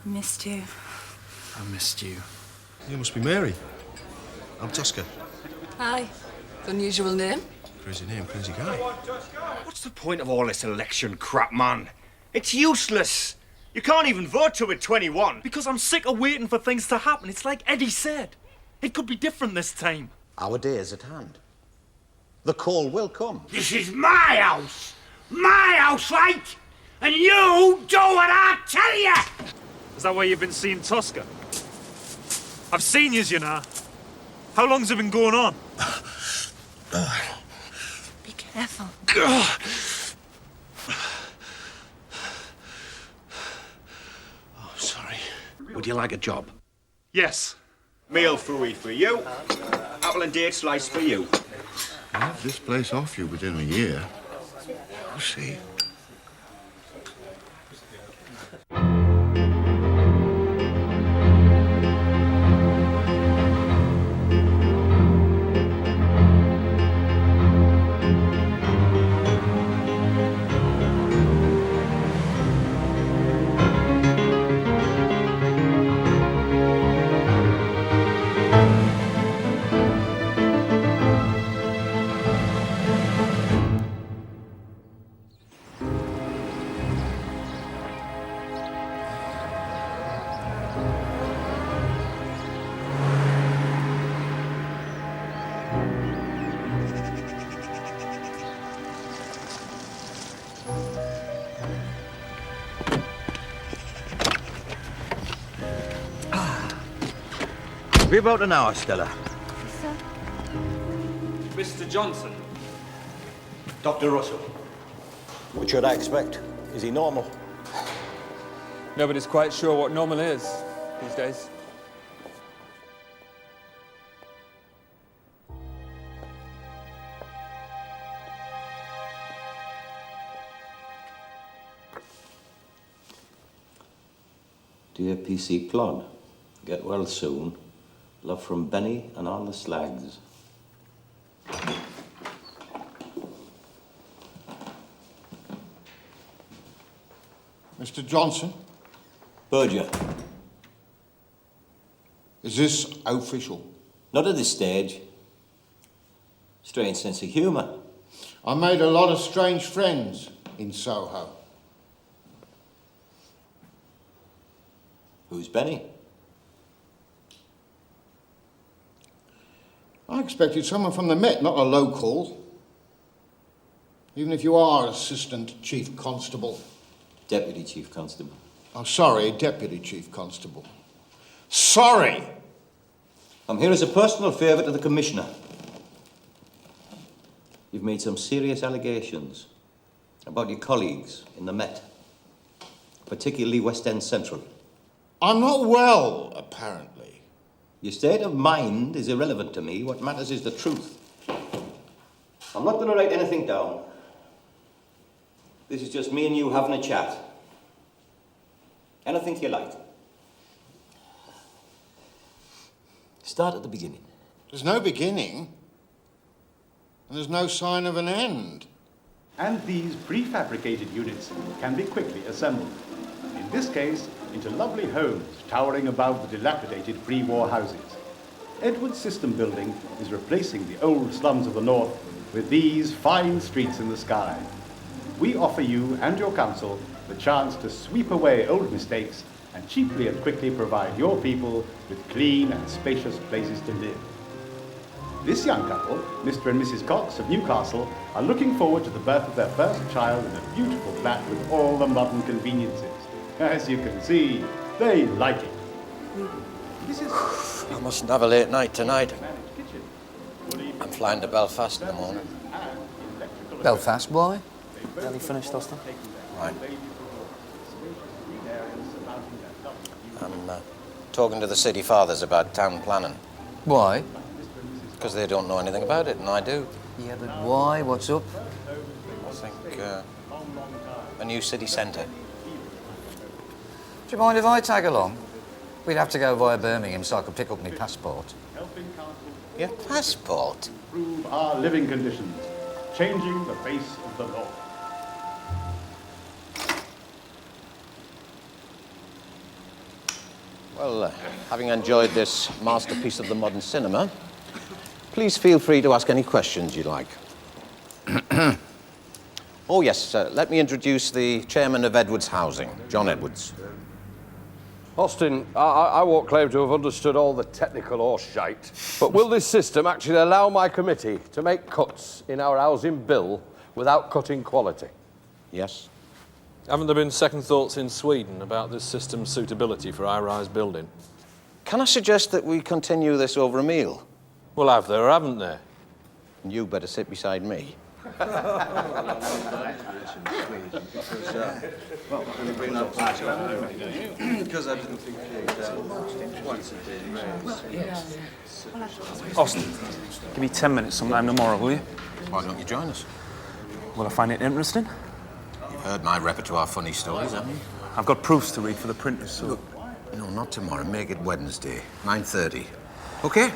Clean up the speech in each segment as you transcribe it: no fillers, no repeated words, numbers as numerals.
Missed you. I missed you. You must be Mary. I'm Tusker. Hi. Unusual name? Crazy name, crazy guy. What's the point of all this election crap, man? It's useless. You can't even vote till we're 21. Because I'm sick of waiting for things to happen. It's like Eddie said. It could be different this time. Our day is at hand. The call will come. This is my house! My house, right? And you do what I tell you! Is that why you've been seeing Tusker? I've seen yous, you know. How long's it been going on? Be careful. Oh, sorry. Would you like a job? Yes. Meal food for you. Apple and date slice for you. I'll have this place off you within a year. We'll see. Be about an hour, Stella. Sir? Mr. Johnson. Dr. Russell. What should I expect? Is he normal? Nobody's quite sure what normal is these days. Dear PC Clod, get well soon. Love from Benny and all the slags. Mr. Johnson, Berger, is this official? not at this stage. Strange sense of humour. I made a lot of strange friends in Soho. Who's Benny? I expected someone from the Met, not a local. Even if you are Assistant Chief Constable. Deputy Chief Constable. Oh, sorry, Deputy Chief Constable. Sorry! I'm here as a personal favour to the Commissioner. You've made some serious allegations about your colleagues in the Met, particularly West End Central. I'm not well, apparently. Your state of mind is irrelevant to me. What matters is the truth. I'm not going to write anything down. This is just me and you having a chat. Anything you like. Start at the beginning. There's no beginning, and there's no sign of an end. And these prefabricated units can be quickly assembled. In this case, into lovely homes towering above the dilapidated pre-war houses. Edwards System Building is replacing the old slums of the north with these fine streets in the sky. We offer you and your council the chance to sweep away old mistakes and cheaply and quickly provide your people with clean and spacious places to live. This young couple, Mr. and Mrs. Cox of Newcastle, are looking forward to the birth of their first child in a beautiful flat with all the modern conveniences. As you can see, they like it. This is I mustn't have a late night tonight. I'm flying to Belfast in the morning. Belfast, why? Nearly finished, Austin. Right. I'm talking to the city fathers about town planning. Why? Because they don't know anything about it, and I do. Yeah, but why? What's up? I think a new city centre. Do you mind if I tag along? We'd have to go via Birmingham so I could pick up my passport. Your passport? improve our living conditions, changing the face of the law. Well, having enjoyed this masterpiece of the modern cinema, please feel free to ask any questions you'd like. Oh, yes, let me introduce the chairman of Edwards Housing, John Edwards. Austin, I won't claim to have understood all the technical horseshite, but will this system actually allow my committee to make cuts in our housing bill without cutting quality? Yes. Haven't there been second thoughts in Sweden about this system's suitability for high-rise building? Can I suggest that we continue this over a meal? Well, have there or haven't there? And you better sit beside me. Austin, give me 10 minutes sometime tomorrow, will you? Why don't you join us? Will I find it interesting? You've heard my repertoire of funny stories, haven't you? I've got proofs to read for the printers, so... Look, no, not tomorrow. Make it Wednesday, 9:30. Okay?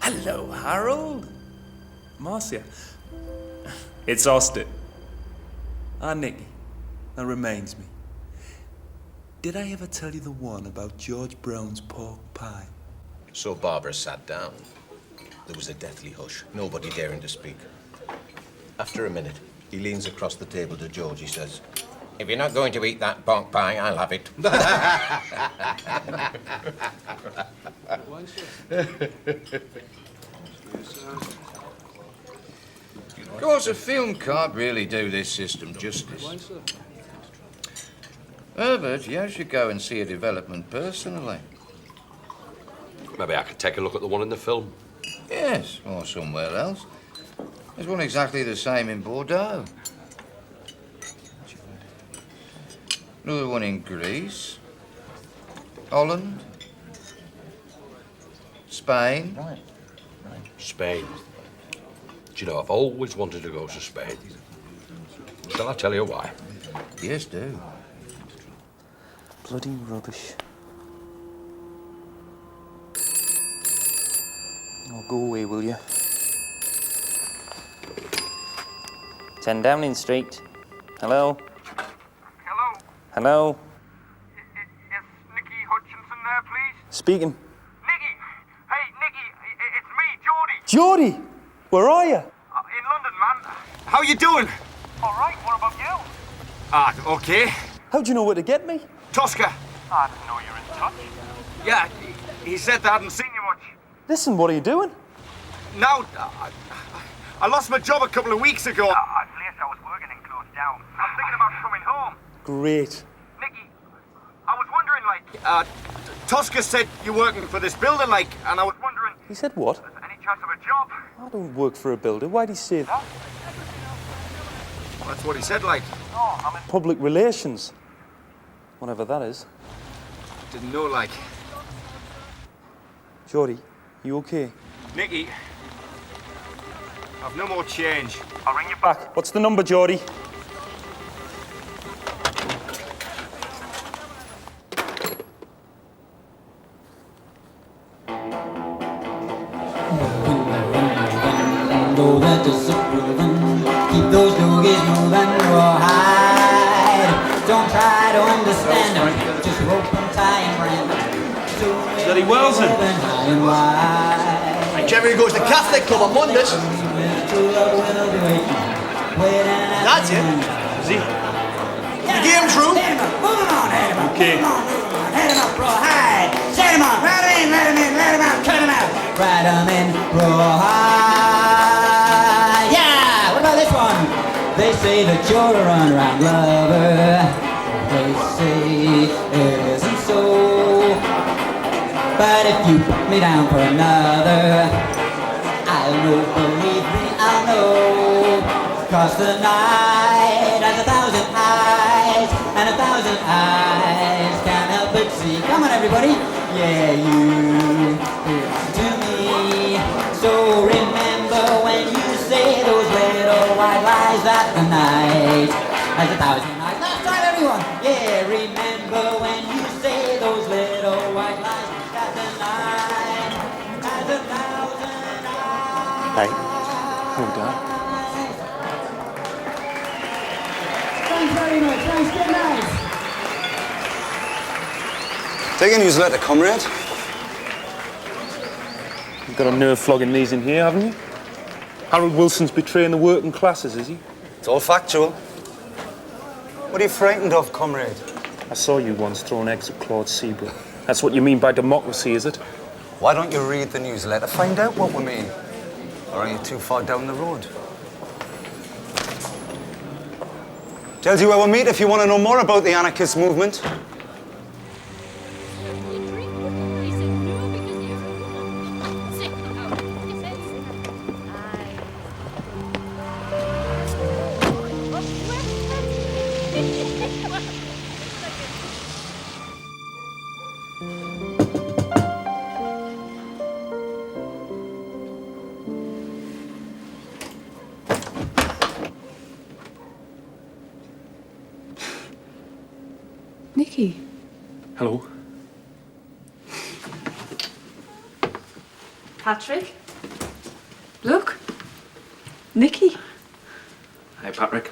Hello, Harold. Marcia. It's Austin. Nicky. That reminds me. Did I ever tell you the one about George Brown's pork pie? So Barbara sat down. There was a deathly hush, nobody daring to speak. After a minute, he leans across the table to George. He says, "If you're not going to eat that pork pie, I'll have it." Of course, a film can't really do this system justice. Herbert, you should go and see a development personally. Maybe I could take a look at the one in the film. Yes, or somewhere else. There's one exactly the same in Bordeaux. Another one in Greece. Holland. Spain. Spain. Do you know, I've always wanted to go to Spain. Shall I tell you why? Yes, do. Bloody rubbish. Oh, go away, will you? 10 Downing Street. Hello? Hello? Hello? Is Nicky Hutchinson there, please? Speaking. Nicky! Hey, Nicky, it's me, Geordie. Geordie! Where are you? In London, man. How you doing? All right, what about you? Okay. How'd you know where to get me? I Tosca. didn't know you were in touch. Yeah, he said they hadn't seen you much. Listen, what are you doing? Now, I lost my job a couple of weeks ago. A place I was working in closed down. I'm thinking about coming home. Great. Nicky, I was wondering, like... Tosca said you're working for this builder, like, and I was wondering... He said what? Any chance of a job? I don't work for a builder. Why'd he say that? Well, that's what he said, like. No, I'm in... Public relations. Whatever that is. Didn't know, like. Geordie, you okay? Nicky, I've no more change. I'll ring you back. Back. What's the number, Geordie? Keep those doggies moving, rawhide. Don't try to understand them. Just rope and tie and brand. Steady Wilson. Hey, Jerry goes to Catholic Club on Mondays. That's it. Is he? The game's room. Okay. Head him up, rawhide. Set him up. Let him in, let him in, let him out, cut him out. Ride him in, rawhide. Yeah, what about this one? They say that you're a run-around lover. They say it isn't so. But if you put me down for another, I'll know, believe me, I'll know. 'Cause the night has 1,000 eyes, and 1,000 eyes can't help but see. Come on, everybody. Yeah, you to me. So remember when you say the Oh, Dad. Thanks very much. Thanks, good night. Take a newsletter, comrade. You've got a nerve flogging these in here, haven't you? Harold Wilson's betraying the working classes, is he? It's all factual. What are you frightened of, comrade? I saw you once throwing eggs at Claude Seabrook. That's what you mean by democracy, is it? Why don't you read the newsletter, find out what we mean? Or are you too far down the road? Tells you where we'll meet if you want to know more about the anarchist movement. Nicky. Hello. Patrick? Look. Nicky. Hey, Patrick.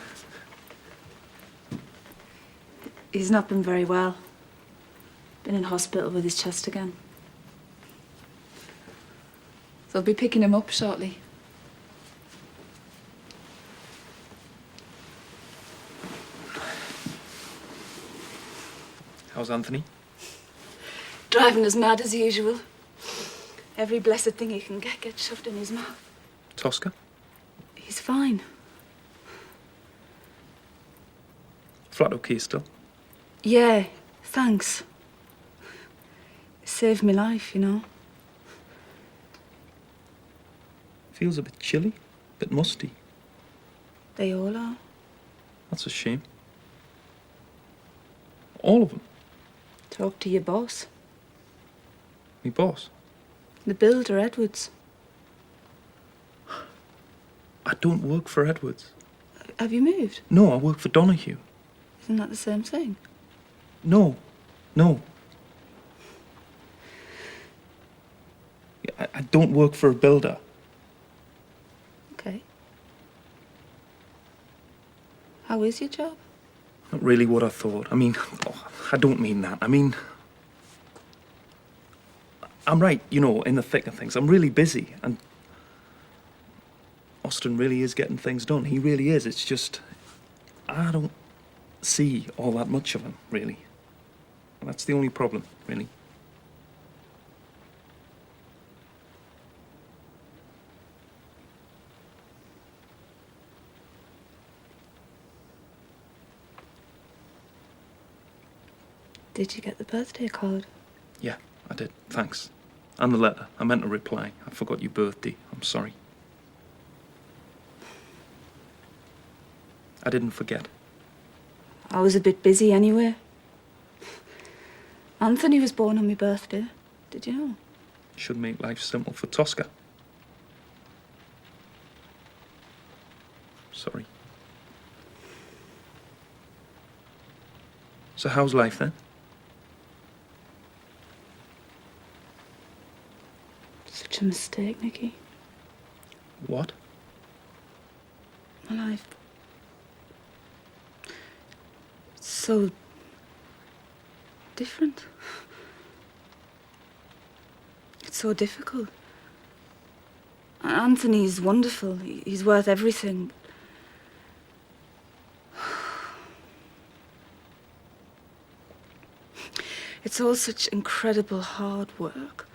He's not been very well. Been in hospital with his chest again. They'll be picking him up shortly. How's Anthony? Driving as mad as usual. Every blessed thing he can get gets shoved in his mouth. Tosca? He's fine. Flat okay still? Yeah, thanks. Saved my life, you know. Feels a bit chilly, a bit musty. They all are. That's a shame. All of them. Talk to your boss. Me boss? The builder, Edwards. I don't work for Edwards. Have you moved? No, I work for Donahue. Isn't that the same thing? No. I don't work for a builder. Okay. How is your job? Not really what I thought. I mean, I don't mean that. I mean, I'm right, you know, in the thick of things. I'm really busy, and Austin really is getting things done. He really is. It's just, I don't see all that much of him, really. And that's the only problem, really. Did you get the birthday card? Yeah, I did. Thanks. And the letter. I meant to reply. I forgot your birthday. I'm sorry. I didn't forget. I was a bit busy anyway. Anthony was born on my birthday. Did you know? Should make life simple for Tosca. Sorry. So how's life then? Such a mistake, Nicky. What? My life. It's so different. It's so difficult. Anthony's wonderful. He's worth everything. It's all such incredible hard work.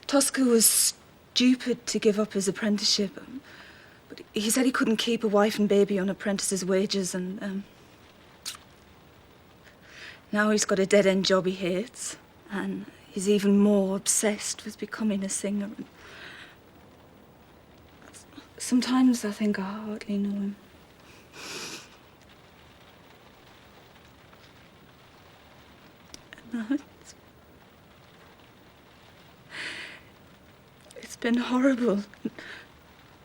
Tosca was stupid to give up his apprenticeship, but he said he couldn't keep a wife and baby on apprentice's wages, and now he's got a dead-end job he hates, and he's even more obsessed with becoming a singer. And sometimes I think I hardly know him. No, it's been horrible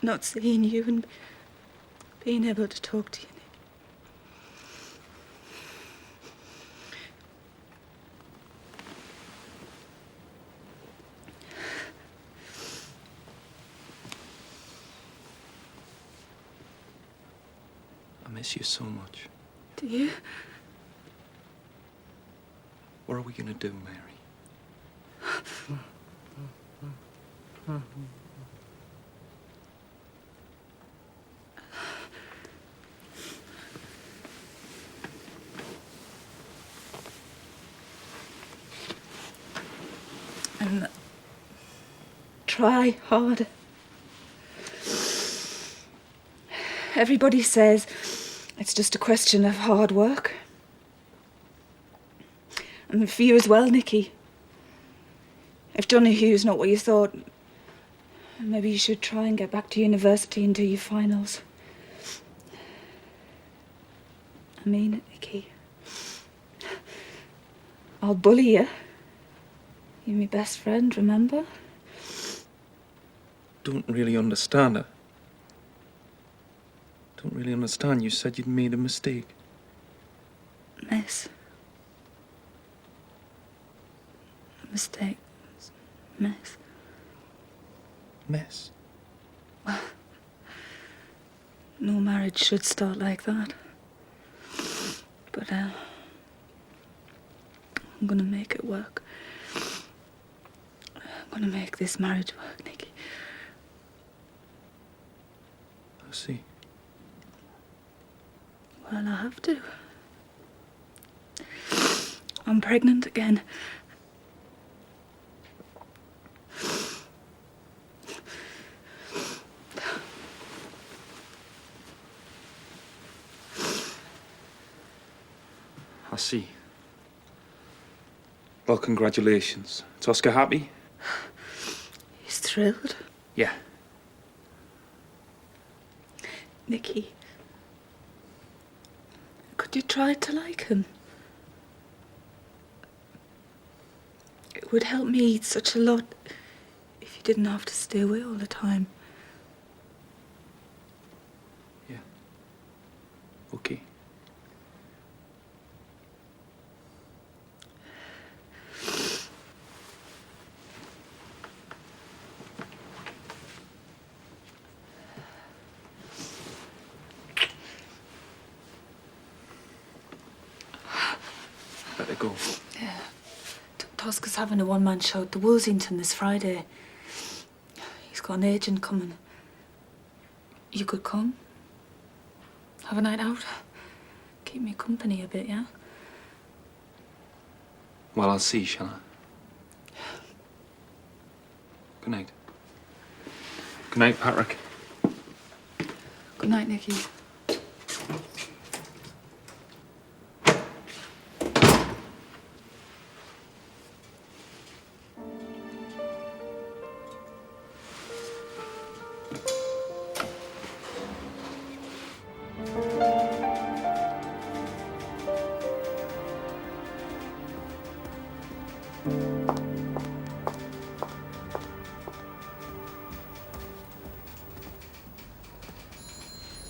not seeing you and being able to talk to you, Nick. miss you so much. Do you? What are we gonna do, Mary? And try harder. Everybody says it's just a question of hard work. And for you as well, Nicky. If Johnny Hugh's not what you thought, maybe you should try and get back to university and do your finals. I mean it, Nicky. I'll bully you. You're my best friend, remember? Don't really understand her. Don't really understand. You said you'd made a mistake. Mess. A mistake. Mess. Mess? Well, no marriage should start like that. But, I'm gonna make it work. I'm gonna make this marriage work, Nicky. I see. Well, I have to. I'm pregnant again. I see. Well, congratulations. Tosca happy? He's thrilled. Yeah. Nicky, could you try to like him? It would help me such a lot if you didn't have to stay away all the time. Yeah. Okay. Better go. Yeah. Tosca's having a one-man show at the Woolsington this Friday. He's got an agent coming. You could come. Have a night out. Keep me company a bit, yeah? Well, I'll see, shall I? Good night. Good night, Patrick. Good night, Nicky.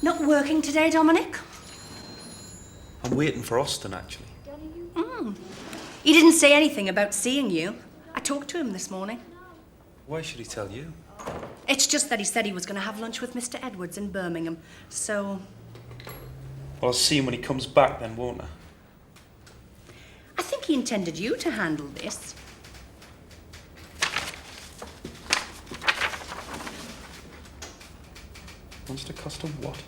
Not working today, Dominic? I'm waiting for Austin, actually. He didn't say anything about seeing you. I talked to him this morning. Why should he tell you? It's just that he said he was going to have lunch with Mr. Edwards in Birmingham, so... Well, I'll see him when he comes back then, won't I? I think he intended you to handle this. Wants to cost a what?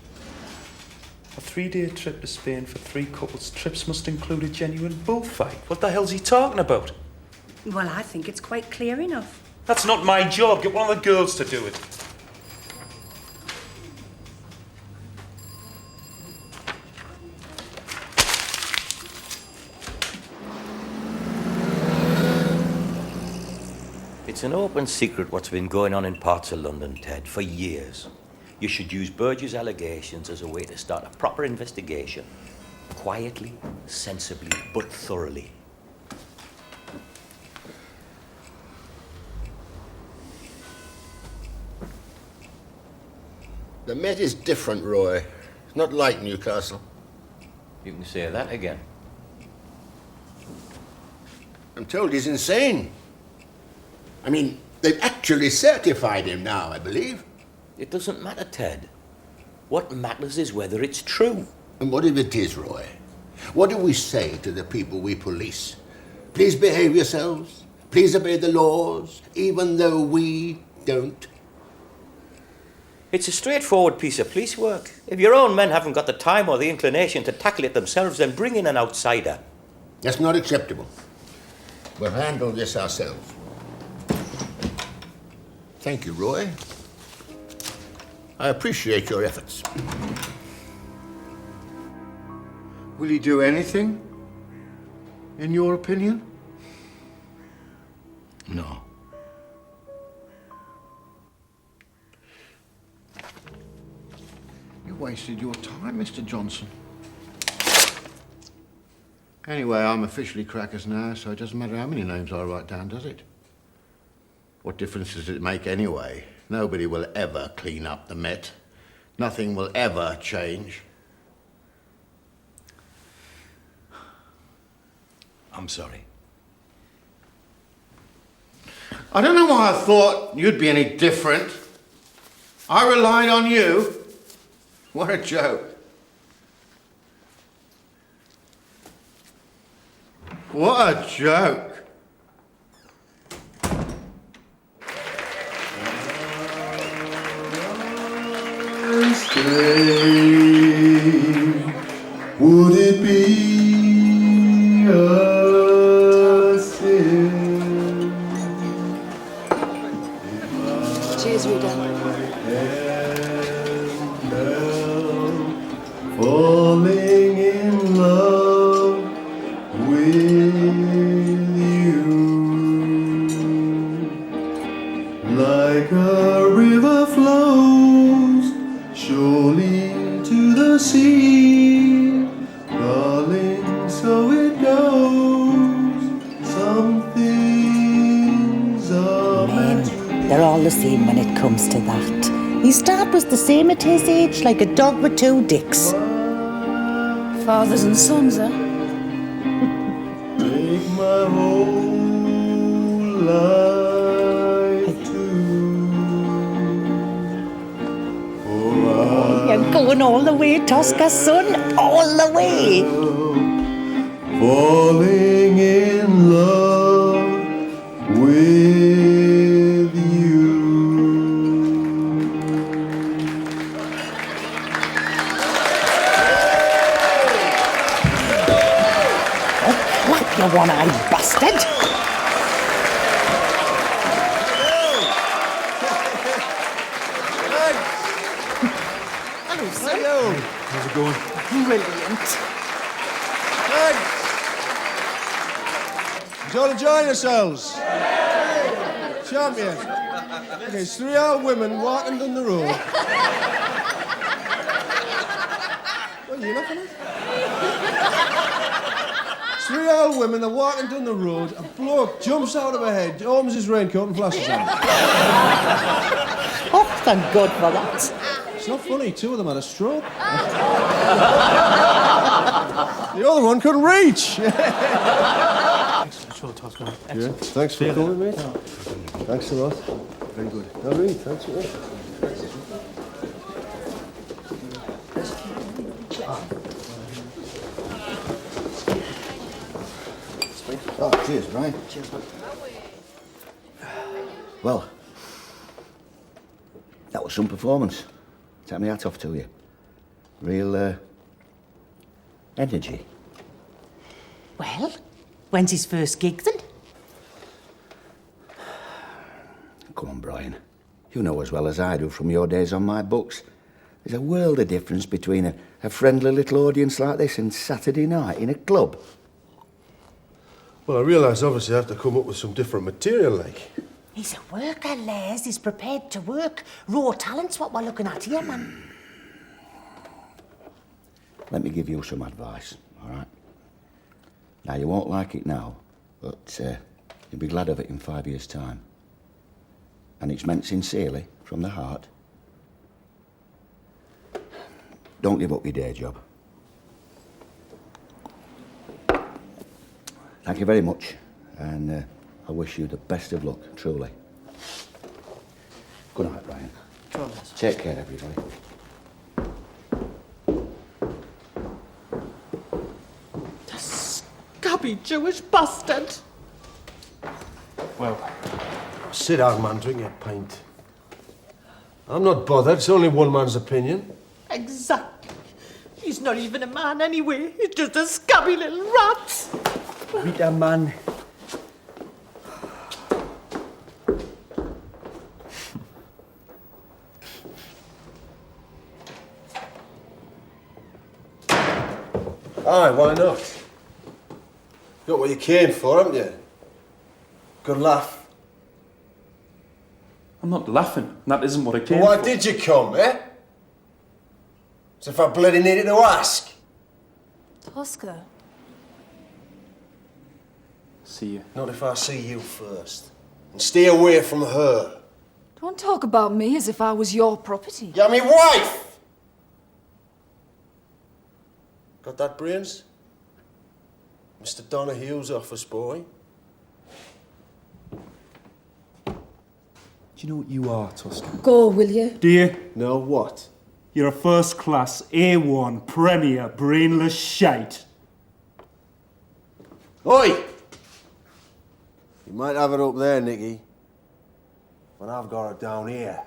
A 3-day trip to Spain for 3 couples. Trips must include a genuine bullfight. What the hell's he talking about? Well, I think it's quite clear enough. That's not my job. Get one of the girls to do it. It's an open secret what's been going on in parts of London, Ted, for years. You should use Burge's allegations as a way to start a proper investigation. Quietly, sensibly, but thoroughly. The Met is different, Roy. It's not like Newcastle. You can say that again. I'm told he's insane. I mean, they've actually certified him now, I believe. It doesn't matter, Ted. What matters is whether it's true. And what if it is, Roy? What do we say to the people we police? Please behave yourselves. Please obey the laws, even though we don't. It's a straightforward piece of police work. If your own men haven't got the time or the inclination to tackle it themselves, then bring in an outsider. That's not acceptable. We'll handle this ourselves. Thank you, Roy. I appreciate your efforts. Will he do anything, in your opinion? No. You wasted your time, Mr. Johnson. Anyway, I'm officially Crackers now, so it doesn't matter how many names I write down, does it? What difference does it make anyway? Nobody will ever clean up the Met. Nothing will ever change. I'm sorry. I don't know why I thought you'd be any different. I relied on you. What a joke. What a joke. Would it be a sin? Cheers, Rita. Falling in love with you, like a river flows surely to the sea, darling, so it goes. Some things are meant. They're all the same when it comes to that. His dad was the same at his age, like a dog with two dicks. Fathers and sons, eh? Make my whole life You're going all the way, Tosca, son, all the way. falling in love with you. Clap, you one-eyed bastard. Hello, sir. How's it going? Brilliant. You all enjoying yourselves? Champion. Okay, it's 3 old women walking down the road. What are you laughing at? It's 3 old women are walking down the road. A bloke jumps out of her head, opens his raincoat and flashes on. Oh, thank God for that. It's not funny, 2 of them had a stroke. The other one couldn't reach. Yeah, thanks for coming, mate. Thanks a lot. Very good. No, really, thanks a lot. Oh, cheers, Brian. Cheers, Well, that was some performance. Take my hat off to you. Real, energy. Well, when's his first gig then? Come on, Brian. You know as well as I do from your days on my books. There's a world of difference between a friendly little audience like this and Saturday night in a club. Well, I realise obviously I have to come up with some different material, like. He's a worker, Les. He's prepared to work. Raw talent's what we're looking at here, man. Let me give you some advice, all right? Now, you won't like it now, but you'll be glad of it in 5 years' time. And it's meant sincerely, from the heart. Don't give up your day job. Thank you very much, and I wish you the best of luck, truly. Good night, Brian. Take care, everybody. scabby Jewish bastard. Well, sit down, man, drink your pint. I'm not bothered, it's only one man's opinion. Exactly. He's not even a man anyway. He's just a scabby little rat. Rita, man. Aye, why not? Got what you came for, haven't you? Good laugh. I'm not laughing. That isn't what I came Well, why for. did you come, eh? As if I bloody needed to ask. Tosca. See you. Not if I see you first. And stay away from her. Don't talk about me as if I was your property. You're me wife! Got that, brains? Mr. Donohue's office boy. Do you know what you are, Tosca? Go, will you? Do you? No, what? You're a first-class, A1, premier, brainless shite. Oi! You might have it up there, Nicky. But I've got it down here.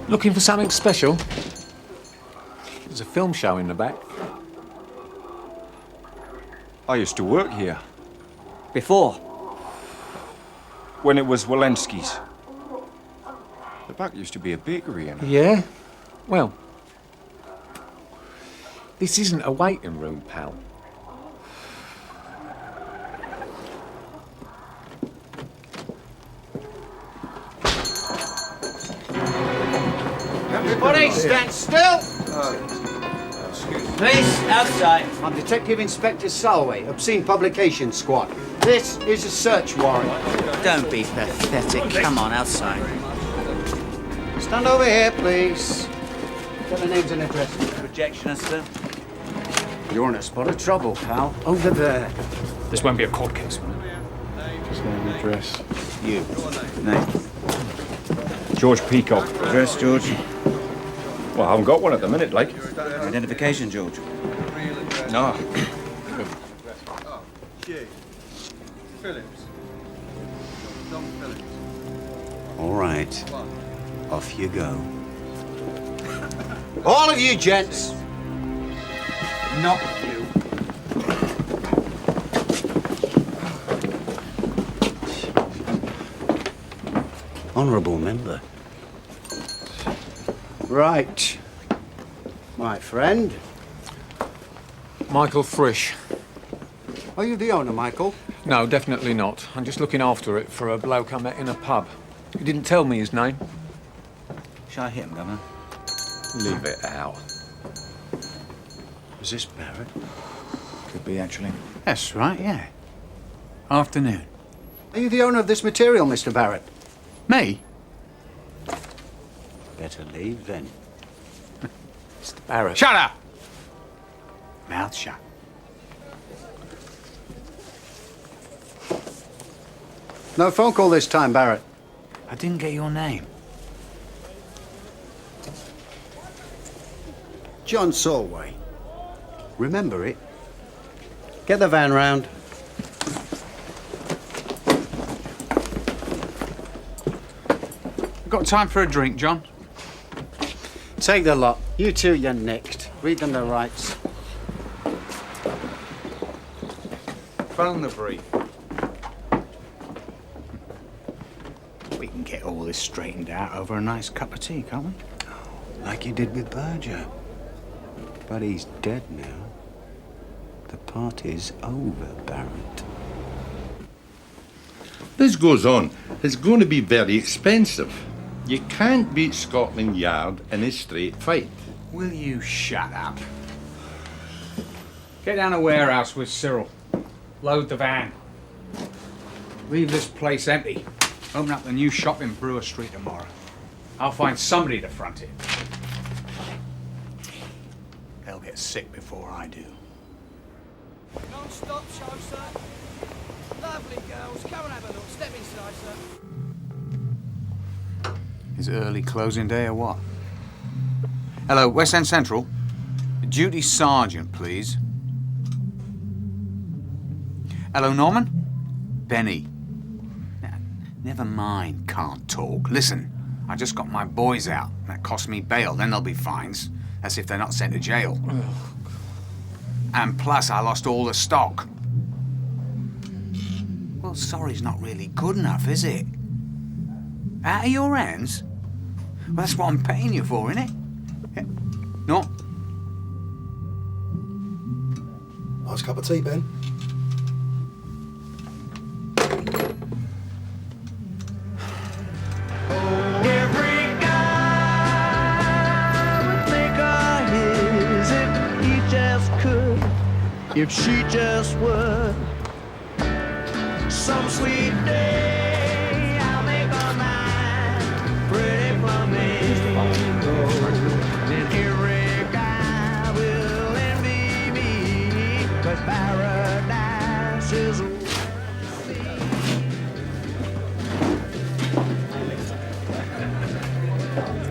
Looking for something special? There's a film show in the back. I used to work here. Before? When it was Walensky's. The back used to be a bakery, you know. Yeah? Well, this isn't a waiting room, pal. Everybody, stand still! Please, outside. I'm Detective Inspector Salway, Obscene Publications Squad. This is a search warrant. Don't be pathetic. Come on, outside. Stand over here, please. Get the names and addresses. Projectionist, sir. You're in a spot of trouble, pal. Over there. This won't be a court case, will it? Just name and address. You. Name. George Peacock. Address, George. Well, I haven't got one at the minute, like. Identification, George. No. Phillips. All right. Off you go. All of you gents. Not you. Honourable member. Right. My friend. Michael Frisch. Are you the owner, Michael? No, definitely not. I'm just looking after it for a bloke I met in a pub. He didn't tell me his name. Shall I hit him, Governor? Leave it out. Is this Barrett? Could be, actually. That's right, yeah. Afternoon. Are you the owner of this material, Mr. Barrett? Me? Better leave then. Mr. Barrett. Shut up! Mouth shut. No phone call this time, Barrett. I didn't get your name. John Solway. Remember it? Get the van round. Got time for a drink, John? Take the lot. You two, you're next. Read them the rights. Phone the brief. We can get all this straightened out over a nice cup of tea, can't we? Like you did with Berger. But he's dead now. The party's over, Barrett. This goes on. It's going to be very expensive. You can't beat Scotland Yard in a straight fight. Will you shut up? Get down a warehouse with Cyril. Load the van. Leave this place empty. Open up the new shop in Brewer Street tomorrow. I'll find somebody to front it. They'll get sick before I do. Non-stop show, sir. Lovely girls. Come and have a look. Step inside, sir. Is it early closing day or what? Hello, West End Central. Duty sergeant, please. Hello, Norman? Benny. Never mind, can't talk. Listen, I just got my boys out. That cost me bail, then there'll be fines. That's if they're not sent to jail. And plus, I lost all the stock. Well, sorry's not really good enough, is it? Out of your hands? Well, that's what I'm paying you for, innit? Yeah. No? Nice cup of tea, Ben. If she just would, some sweet day, I'll make her mine, pretty flamingo. And every guy will envy me, 'cause paradise is.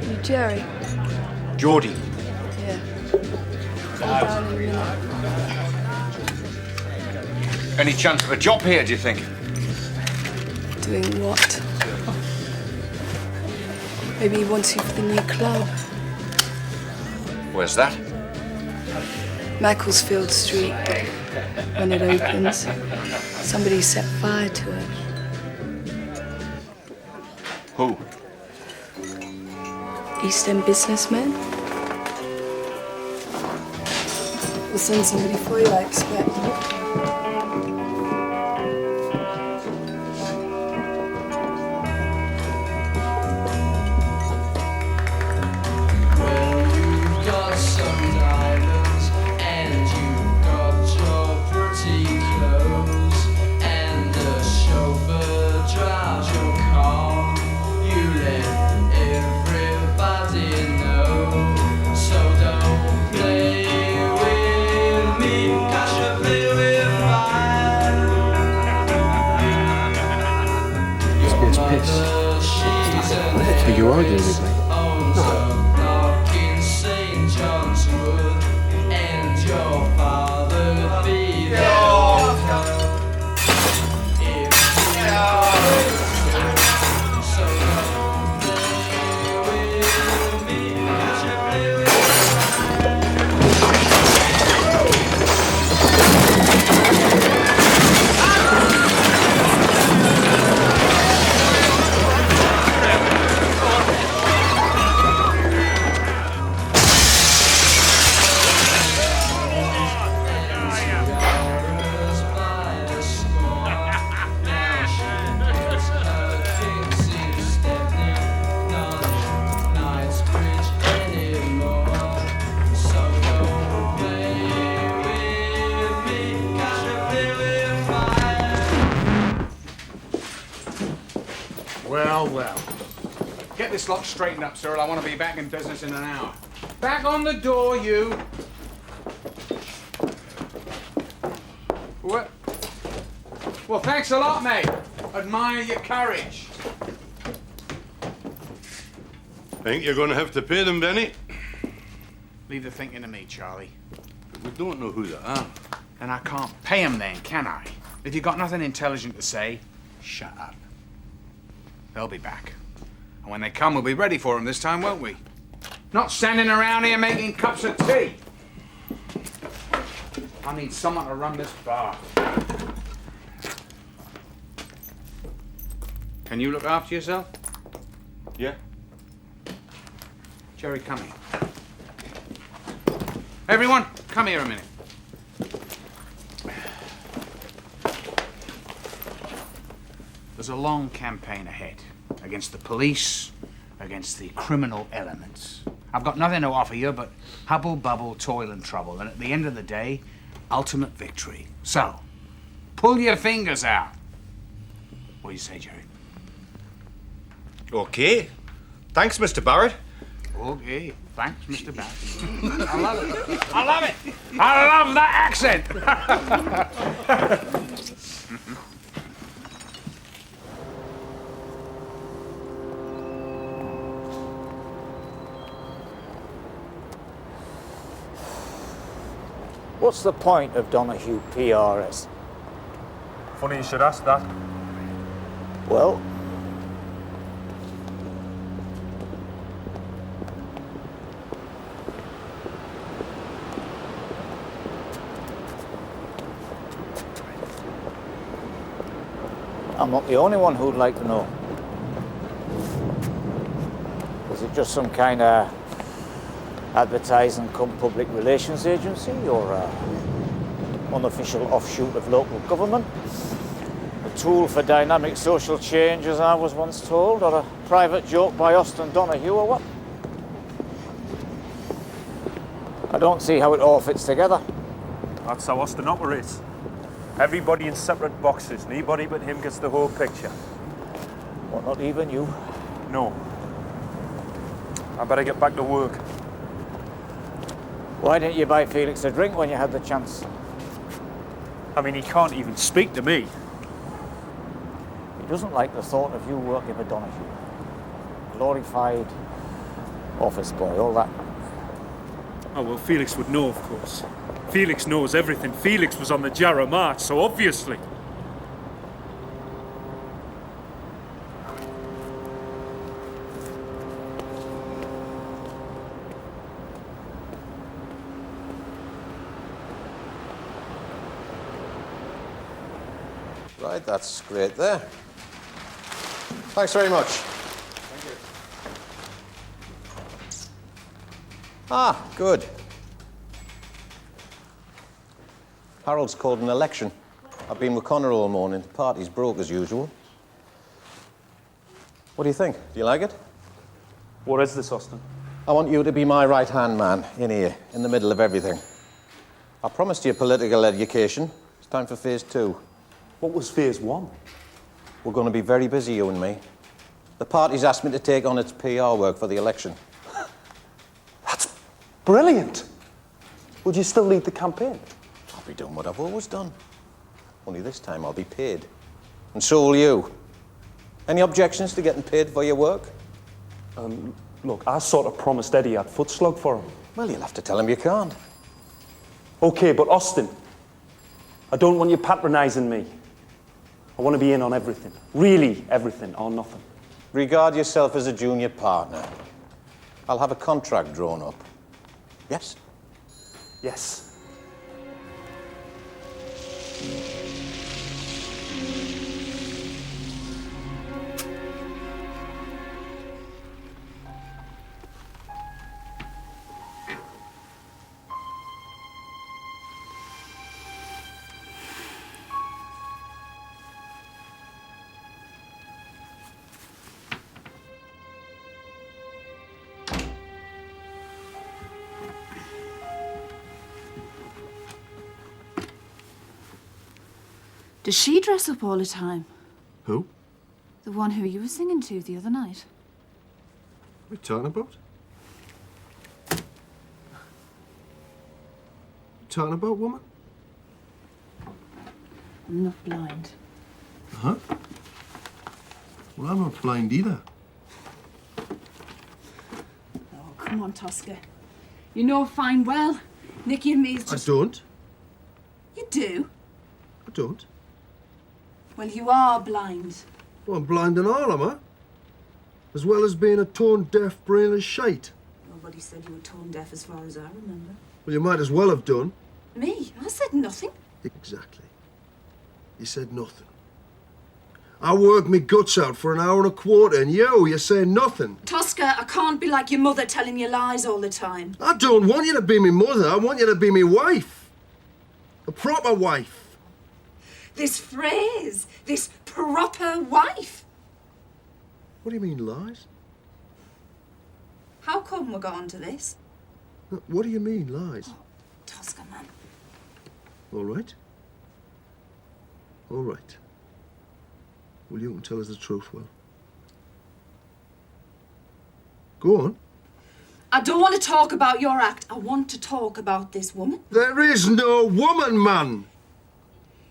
You Jerry? Geordie. Yeah. Come down in a minute. Any chance of a job here, do you think? Doing what? Maybe he wants you for the new club. Where's that? Macclesfield Street. When it opens, somebody set fire to it. Who? East End businessmen. We'll send somebody for you, I expect. Are you arguing with me? Well. Get this lot straightened up, Cyril. I want to be back in business in an hour. Back on the door, you. What? Well, thanks a lot, mate. Admire your courage. Think you're going to have to pay them, Benny? Leave the thinking to me, Charlie. We don't know who they are. And I can't pay 'em then, can I? If you've got nothing intelligent to say, shut up. They'll be back. And when they come, we'll be ready for 'em this time, won't we? Not standing around here making cups of tea. I need someone to run this bar. Can you look after yourself? Yeah. Jerry, come here. Everyone, come here a minute. There's a long campaign ahead against the police, against the criminal elements. I've got nothing to offer you but hubble, bubble, toil and trouble, and at the end of the day, ultimate victory. So, pull your fingers out. What do you say, Jerry? Okay. Thanks, Mr. Barrett. Okay. Thanks, Mr. Barrett. I love it. I love it. I love that accent. What's the point of Donahue PRS? Funny you should ask that. Well, I'm not the only one who'd like to know. Is it just some kind of advertising cum public relations agency, or an unofficial offshoot of local government? A tool for dynamic social change, as I was once told, or a private joke by Austin Donahue, or what? I don't see how it all fits together. That's how Austin operates. Everybody in separate boxes. Nobody but him gets the whole picture. What, not even you? No. I better get back to work. Why didn't you buy Felix a drink when you had the chance? I mean, he can't even speak to me. He doesn't like the thought of you working for Donahue. Glorified office boy, all that. Oh, well, Felix would know, of course. Felix knows everything. Felix was on the Jarrah March, so obviously. Right, that's great there. Thanks very much. Ah, good. Harold's called an election. I've been with Connor all morning. The party's broke as usual. What do you think? Do you like it? What is this, Austin? I want you to be my right-hand man in here, in the middle of everything. I promised you political education. It's time for phase 2. What was phase 1? We're going to be very busy, you and me. The party's asked me to take on its PR work for the election. That's brilliant. Would you still lead the campaign? I'll be doing what I've always done. Only this time I'll be paid. And so will you. Any objections to getting paid for your work? Look, I sort of promised Eddie I'd foot slug for him. Well, you'll have to tell him you can't. Okay, but Austin, I don't want you patronising me. I want to be in on everything. Really everything or nothing. Regard yourself as a junior partner. I'll have a contract drawn up. Yes? Yes. Does she dress up all the time? Who? The one who you were singing to the other night? What are we talking about? Talking about, woman? I'm not blind. Huh? Well, I'm not blind either. Oh, come on, Tosca. You know fine well. Nicky and me's just... I don't. You do? I don't. Well, you are blind. Well, I'm blind and all, am I? As well as being a tone-deaf, brainless shite. Nobody said you were tone deaf as far as I remember. Well, you might as well have done. Me? I said nothing. Exactly. You said nothing. I worked me guts out for an hour and a quarter, and you say nothing. Tosca, I can't be like your mother telling you lies all the time. I don't want you to be my mother. I want you to be my wife. A proper wife. This phrase, this proper wife. What do you mean, lies? How come we got onto this? What do you mean, lies? Tosca, man. All right. All right. Well, you can tell us the truth, Will. Go on. I don't want to talk about your act. I want to talk about this woman. There is no woman, man.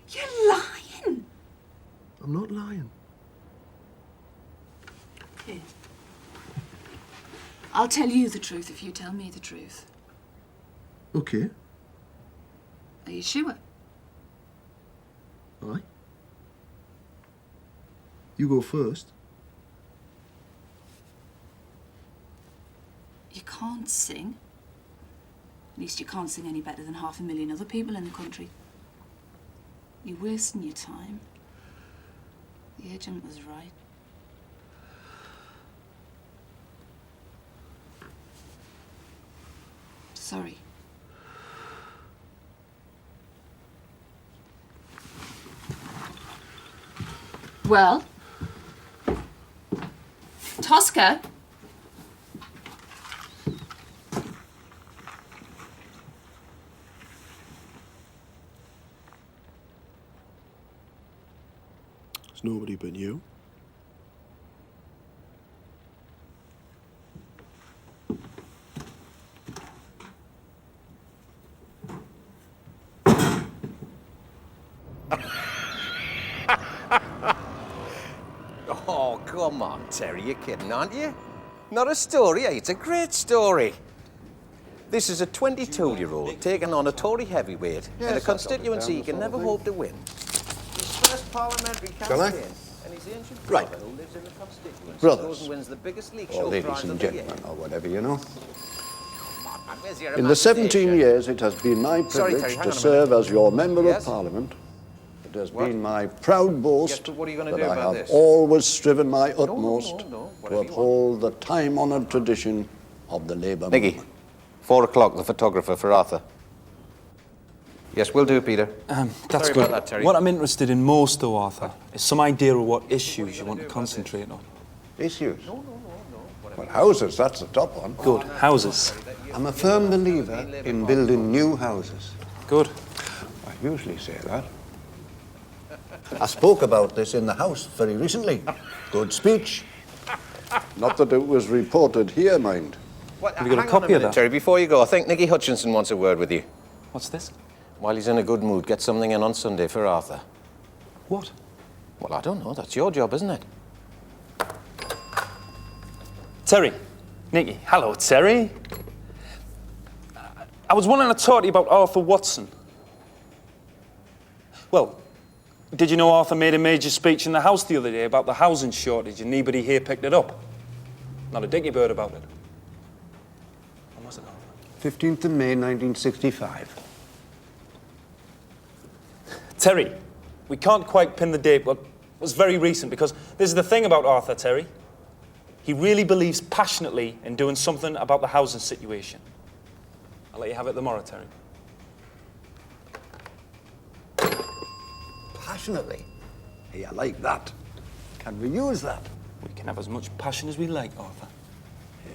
You're lying. I'm not lying. Here. I'll tell you the truth if you tell me the truth. Okay. Are you sure? Aye. You go first. You can't sing. At least you can't sing any better than 500,000 other people in the country. You're wasting your time. The agent was right. Sorry. Well, Tosca. It's nobody but you. Oh, come on, Terry, you're kidding, aren't you? Not a story, eh? It's a great story. This is a 22-year-old taking on a Tory heavyweight in a constituency he can never hope to win. His first parliamentary Shall I? campaign, and his ancient Right. brother who lives in the constituency Brothers. goes and wins the biggest league Or show ladies prize and of the year. gentlemen, or whatever, you know. Where's your In the 17 imagination? years it has been my Sorry, privilege Terry, hang to on a serve minute. as your Member Yes? of Parliament, it has What? been my proud boast Yes, but what are you gonna that do I about have this? always striven my utmost no, to whatever you uphold the time-honoured tradition of the Labour Nicky, movement. 4 o'clock, the photographer for Arthur. Yes, we'll do, Peter. That's Sorry good. about that, Terry. What I'm interested in most, though, Arthur, is some idea of what issues you want to concentrate on. Issues? Well, houses, that's the top one. Good. Houses. I'm a firm believer in building new houses. Good. I usually say that. I spoke about this in the House very recently. Good speech. Not that it was reported here, mind. Have you got a Hang on copy of minute, that? Terry, before you go, I think Nicky Hutchinson wants a word with you. What's this? While he's in a good mood, get something in on Sunday for Arthur. What? Well, I don't know. That's your job, isn't it? Terry. Nicky. Hello, Terry. I was wanting to talk to you about Arthur Watson. Well, did you know Arthur made a major speech in the House the other day about the housing shortage and nobody here picked it up? Not a dicky bird about it. When was it, Arthur? 15th of May, 1965. Terry, we can't quite pin the date, but it was very recent because this is the thing about Arthur, Terry. He really believes passionately in doing something about the housing situation. I'll let you have it tomorrow, Terry. Passionately. Hey, I like that. Can we use that? We can have as much passion as we like, Arthur.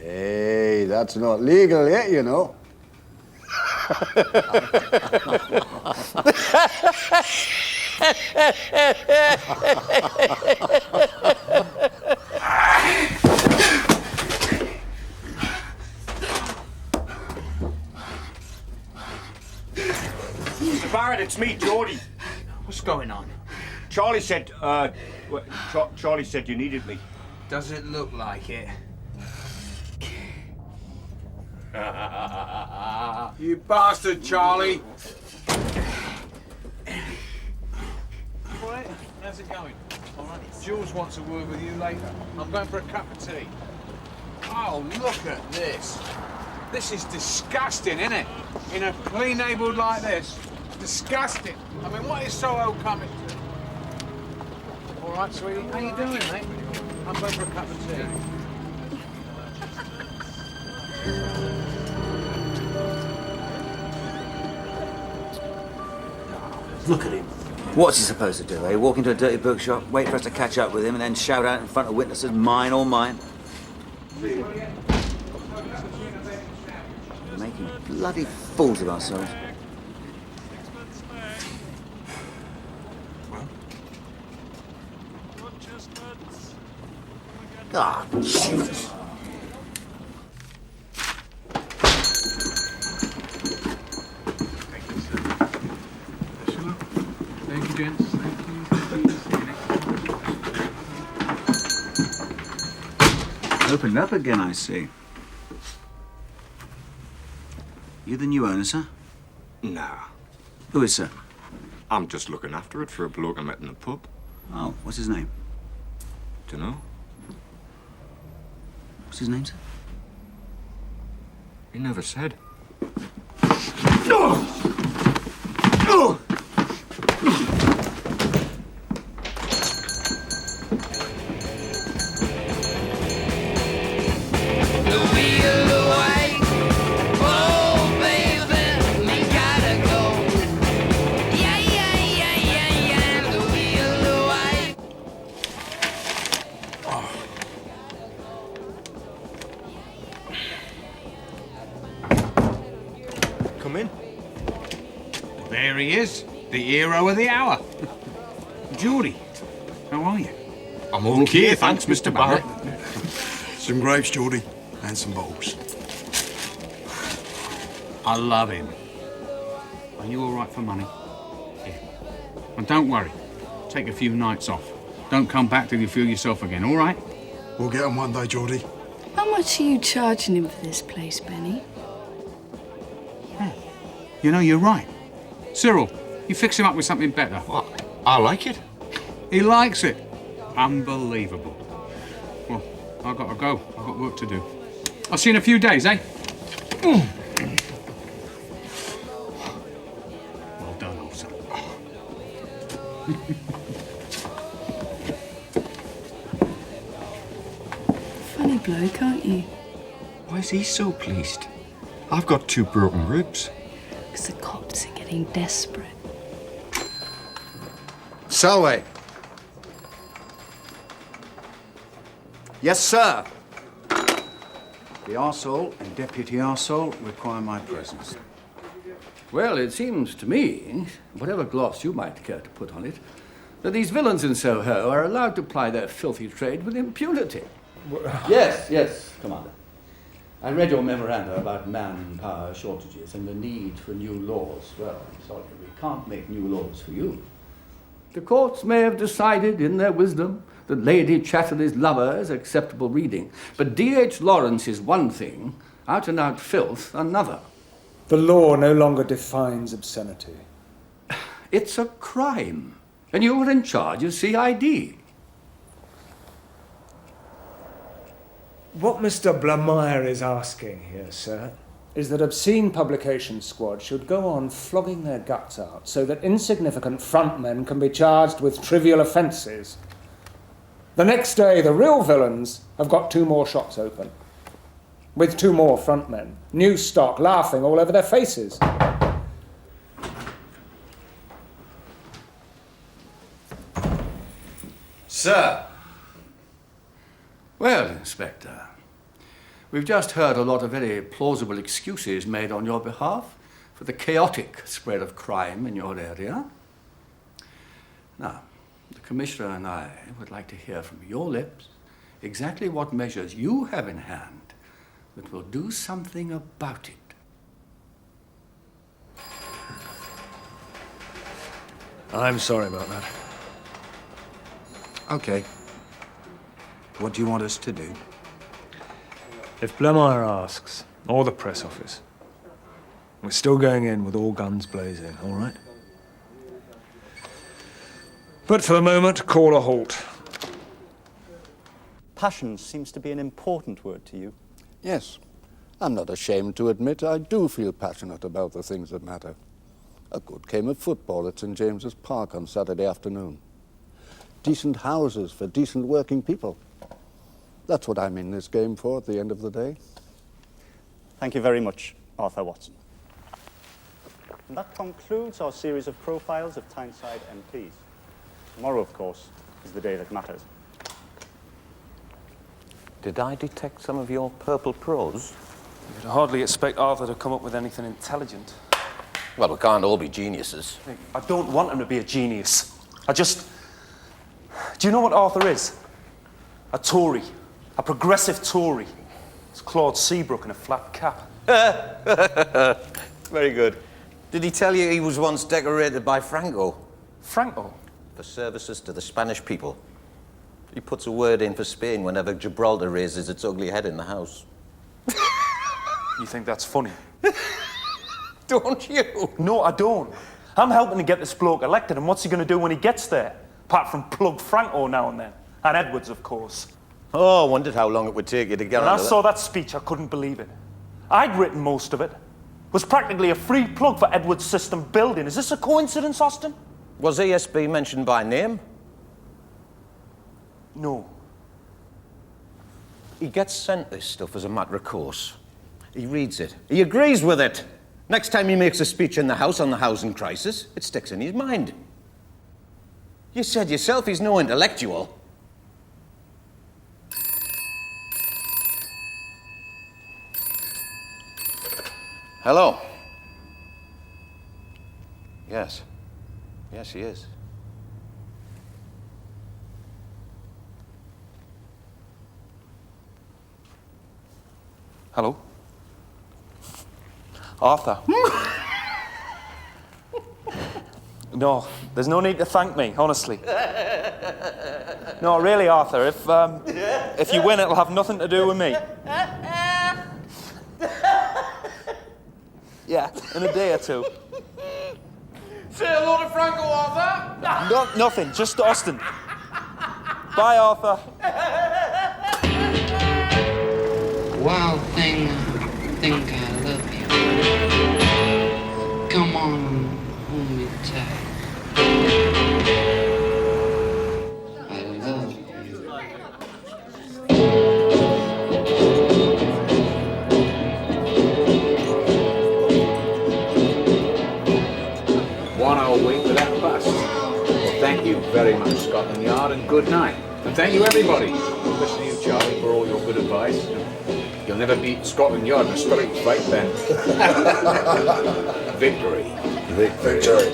Hey, that's not legal yet, you know. Mr. Barrett, it's me, Geordie. What's going on? Charlie said, Charlie said you needed me. Does it look like it? You bastard, Charlie. All right, how's it going? All right, Jules wants a word with you later. I'm going for a cup of tea. Oh, look at this. This is disgusting, isn't it? In a clean neighbourhood like this. Disgusting. I mean, what is Soho coming to? All right, sweetie, how you doing, mate? I'm going for a cup of tea. Look at him. What's he supposed to do, eh? Walk into a dirty bookshop, wait for us to catch up with him, and then shout out in front of witnesses, mine or mine? Making bloody fools of ourselves. Ah, Jesus. Thank you, gents. Thank you. Opened up again, I see. You the new owner, sir? Nah. Who is, sir? I'm just looking after it for a bloke I met in the pub. Oh, what's his name? Dunno. What's his name, sir? He never said. Come in. There he is, the hero of the hour. Geordie, how are you? I'm okay, thanks, Mr. Barrett. Some grapes, Geordie, and some bulbs. I love him. Are you all right for money? Yeah. And don't worry, take a few nights off. Don't come back till you feel yourself again, all right? We'll get on one day, Geordie. How much are you charging him for this place, Benny? You know, you're right. Cyril, you fix him up with something better. What? I like it. He likes it. Unbelievable. Well, I've got to go. I've got work to do. I'll see you in a few days, eh? Well done, old son. Funny bloke, aren't you? Why is he so pleased? I've got 2 broken ribs. Because the cops are getting desperate. Selway. Yes, sir. The arsehole and deputy arsehole require my presence. Well, it seems to me, whatever gloss you might care to put on it, that these villains in Soho are allowed to ply their filthy trade with impunity. Yes, Commander. I read your memoranda about manpower shortages and the need for new laws. Well, I'm sorry, we can't make new laws for you. The courts may have decided in their wisdom that Lady Chatterley's Lover is acceptable reading, but D.H. Lawrence is one thing, out-and-out filth another. The law no longer defines obscenity. It's a crime, and you were in charge of CID. What Mr. Blamire is asking here, sir, is that Obscene Publication Squad should go on flogging their guts out so that insignificant frontmen can be charged with trivial offences. The next day, the real villains have got 2 more shops open, with 2 more frontmen, new stock laughing all over their faces. Sir! Well, Inspector, we've just heard a lot of very plausible excuses made on your behalf for the chaotic spread of crime in your area. Now, the Commissioner and I would like to hear from your lips exactly what measures you have in hand that will do something about it. I'm sorry about that. Okay. What do you want us to do? If Blamire asks, or the press office, We're still going in with all guns blazing, all right? But for the moment, call a halt. Passion seems to be an important word to you. Yes. I'm not ashamed to admit I do feel passionate about the things that matter. A good game of football at St. James's Park on Saturday afternoon. Decent houses for decent working people. That's what I'm in this game for at the end of the day. Thank you very much, Arthur Watson. And that concludes our series of profiles of Tyneside MPs. Tomorrow, of course, is the day that matters. Did I detect some of your purple prose? You could hardly expect Arthur to come up with anything intelligent. Well, we can't all be geniuses. I don't want him to be a genius. Do you know what Arthur is? A Tory. A progressive Tory. It's Claude Seabrook in a flat cap. Very good. Did he tell you he was once decorated by Franco? Franco? For services to the Spanish people. He puts a word in for Spain whenever Gibraltar raises its ugly head in the House. You think that's funny? Don't you? No, I don't. I'm helping to get this bloke elected, and what's he going to do when he gets there? Apart from plug Franco now and then. And Edwards, of course. Oh, I wondered how long it would take you to get When I onto saw that speech, I couldn't believe it. I'd written most of it. It was practically a free plug for Edwards System Building. Is this a coincidence, Austin? Was ESB mentioned by name? No. He gets sent this stuff as a matter of course. He reads it. He agrees with it. Next time he makes a speech in the House on the housing crisis, it sticks in his mind. You said yourself he's no intellectual. Hello? Yes. Yes, he is. Hello? Arthur? No, there's no need to thank me, honestly. No, really, Arthur, if you win, it'll have nothing to do with me. Yeah, in a day or two. Say hello to Franco, Arthur. No, nothing, just Austin. Bye, Arthur. Wild thing, I think I love you. Come on, hold me tight. I love you. One whole week without bus. Well, thank you very much, Scotland Yard, and good night. And thank you, everybody, especially you, Charlie, for all your good advice. You'll never beat Scotland Yard in a street fight, then. Victory. Victory.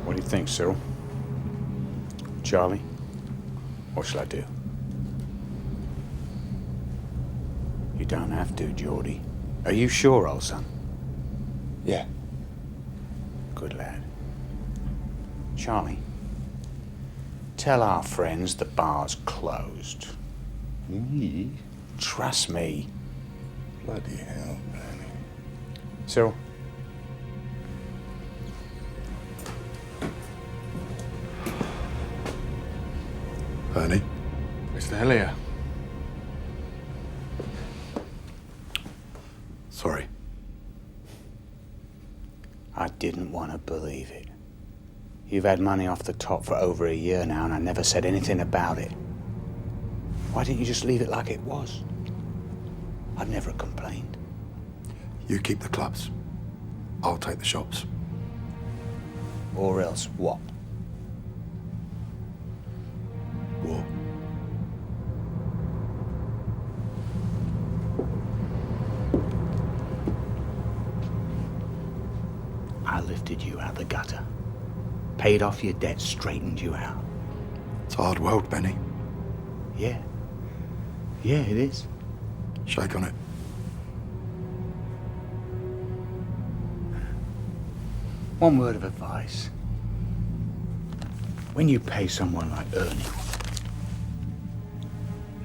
What do you think, Cyril? Charlie? What shall I do? You don't have to, Geordie. Are you sure, old son? Yeah. Good lad. Charlie, tell our friends the bar's closed. Me? Trust me. Bloody hell, Benny. Cyril? Honey? Mr. Hillier. Sorry. I didn't want to believe it. You've had money off the top for over a year now, and I never said anything about it. Why didn't you just leave it like it was? I'd never complained. You keep the clubs. I'll take the shops. Or else what? War. I lifted you out the gutter. Paid off your debt, straightened you out. It's a hard world, Benny. Yeah. Yeah, it is. Shake on it. One word of advice. When you pay someone like Ernie,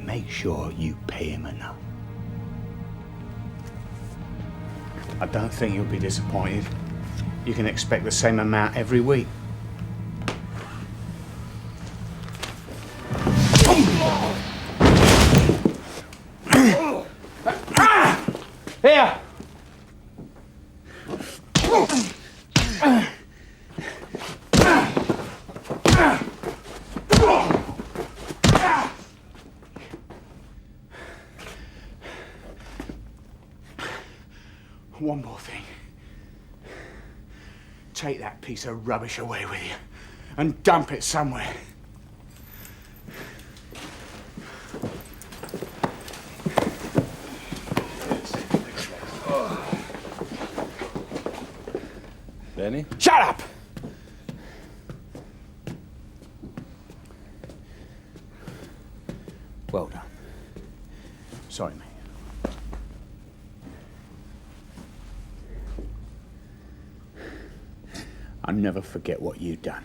make sure you pay him enough. I don't think you'll be disappointed. You can expect the same amount every week. Here! One more thing. Take that piece of rubbish away with you and dump it somewhere. Benny? Shut up! Well done. Sorry, mate. I'll never forget what you've done.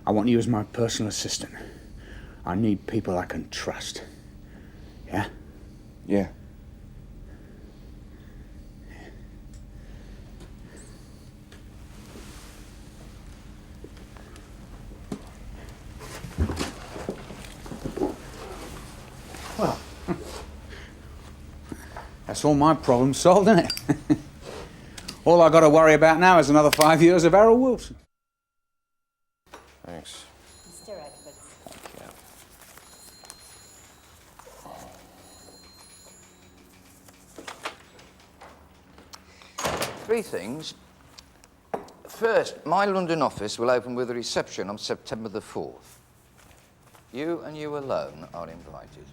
I want you as my personal assistant. I need people I can trust. Yeah? Yeah. Well, that's all my problems solved, isn't it? All I got to worry about now is another 5 years of Harold Wilson. Thanks. Mr. Edwards. Three things. First, my London office will open with a reception on September the 4th. You and you alone are invited.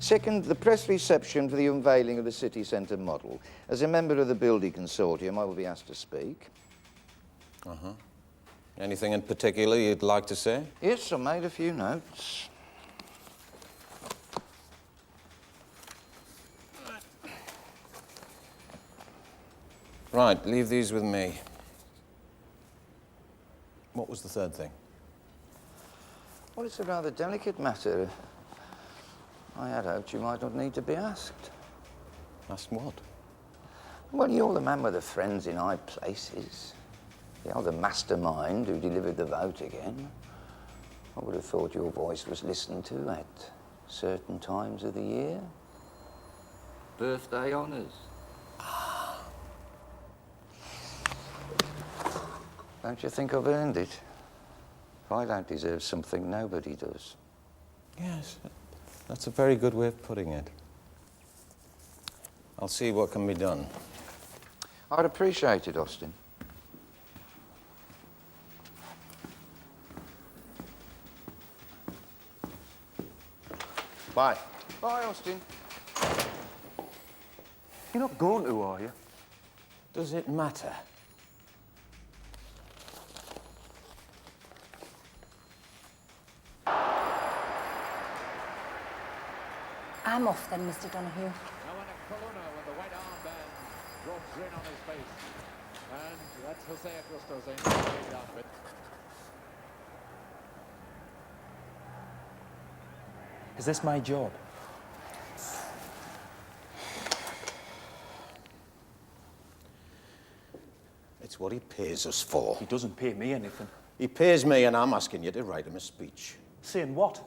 Second, the press reception for the unveiling of the city centre model. As a member of the building consortium, I will be asked to speak. Uh-huh. Anything in particular you'd like to say? Yes, I made a few notes. Right, leave these with me. What was the third thing? Well, it's a rather delicate matter. I had hoped you might not need to be asked. Asked what? Well, you're the man with the friends in high places. You're the mastermind who delivered the vote again. I would have thought your voice was listened to at certain times of the year. Birthday honours. Don't you think I've earned it? I don't deserve something nobody does. Yes, that's a very good way of putting it. I'll see what can be done. I'd appreciate it, Austin. Bye. Bye, Austin. You're not going to, are you? Does it matter? I'm off then, Mr. Donahue. Now in a Colonna with the white armband drops in on his face. And that's Jose Augusto's aim outfit. Is this my job? It's what he pays us for. He doesn't pay me anything. He pays me, and I'm asking you to write him a speech. Saying what?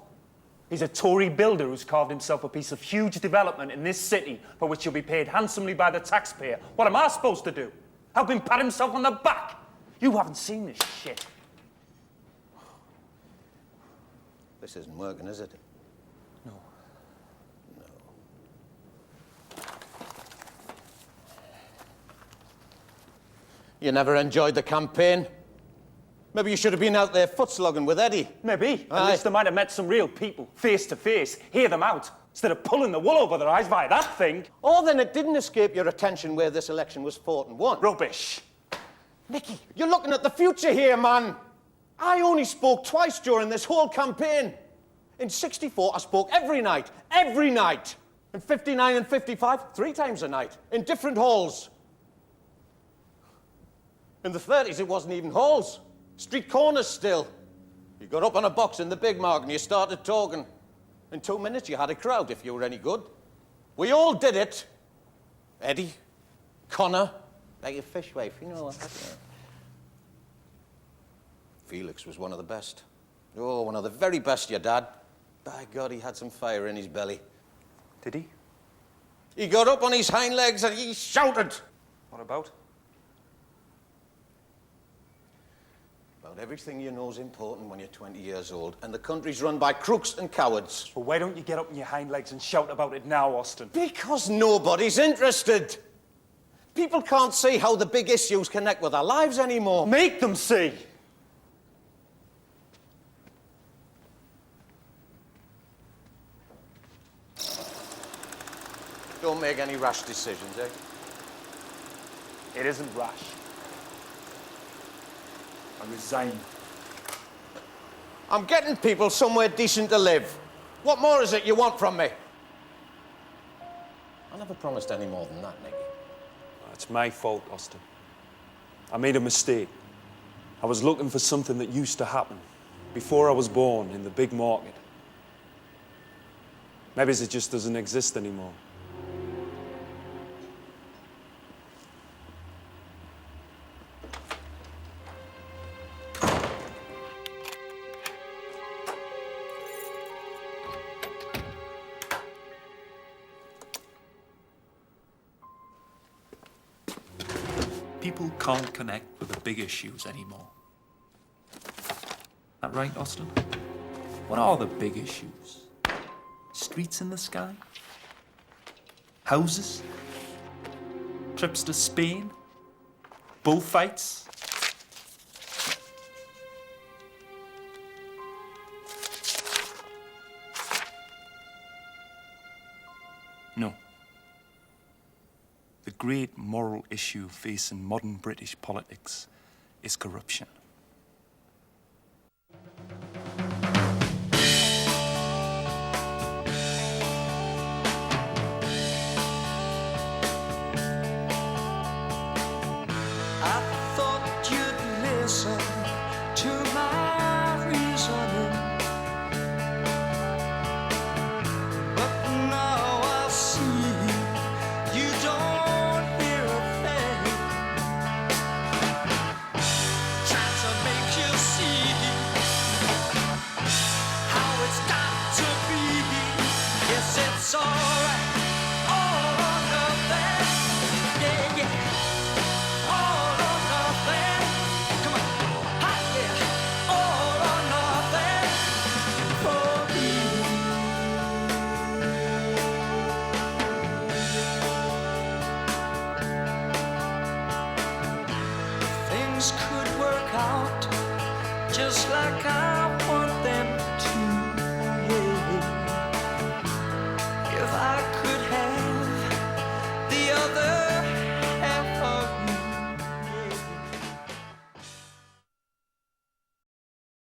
He's a Tory builder who's carved himself a piece of huge development in this city for which he'll be paid handsomely by the taxpayer. What am I supposed to do? Help him pat himself on the back? You haven't seen this shit. This isn't working, is it? No. You never enjoyed the campaign? Maybe you should have been out there foot-slogging with Eddie. Maybe. At least I might have met some real people, face to face, hear them out, instead of pulling the wool over their eyes via that thing. Or then it didn't escape your attention where this election was fought and won. Rubbish. Nicky, you're looking at the future here, man. I only spoke twice during this whole campaign. In 64, I spoke every night. Every night. In 59 and 55, 3 times a night. In different halls. In the 30s, it wasn't even halls. Street corners still. You got up on a box in the Big Mark and you started talking. In 2 minutes, you had a crowd if you were any good. We all did it. Eddie, Connor, like your fish wife, you know that. Felix was one of the best. Oh, one of the very best, your dad. By God, he had some fire in his belly. Did he? He got up on his hind legs and he shouted. What about? About everything you know is important when you're 20 years old, and the country's run by crooks and cowards. Well, why don't you get up on your hind legs and shout about it now, Austin? Because nobody's interested. People can't see how the big issues connect with our lives anymore. Make them see! Don't make any rash decisions, eh? It isn't rash. I resign. I'm getting people somewhere decent to live. What more is it you want from me? I never promised any more than that, Nicky. It's my fault, Austin. I made a mistake. I was looking for something that used to happen before I was born in the big market. Maybe it just doesn't exist anymore. People can't connect with the big issues anymore. That right, Austin? What are the big issues? Streets in the sky? Houses? Trips to Spain? Bullfights? No. The great moral issue facing modern British politics is corruption. I thought you'd listen to my reasoning, but now I see you don't hear a thing. Trying to make you see how it's got to be. Yes, it's alright, all or nothing. Yeah, yeah. All or nothing. Come on. Hot, yeah. All or nothing for me. Things could work out just like I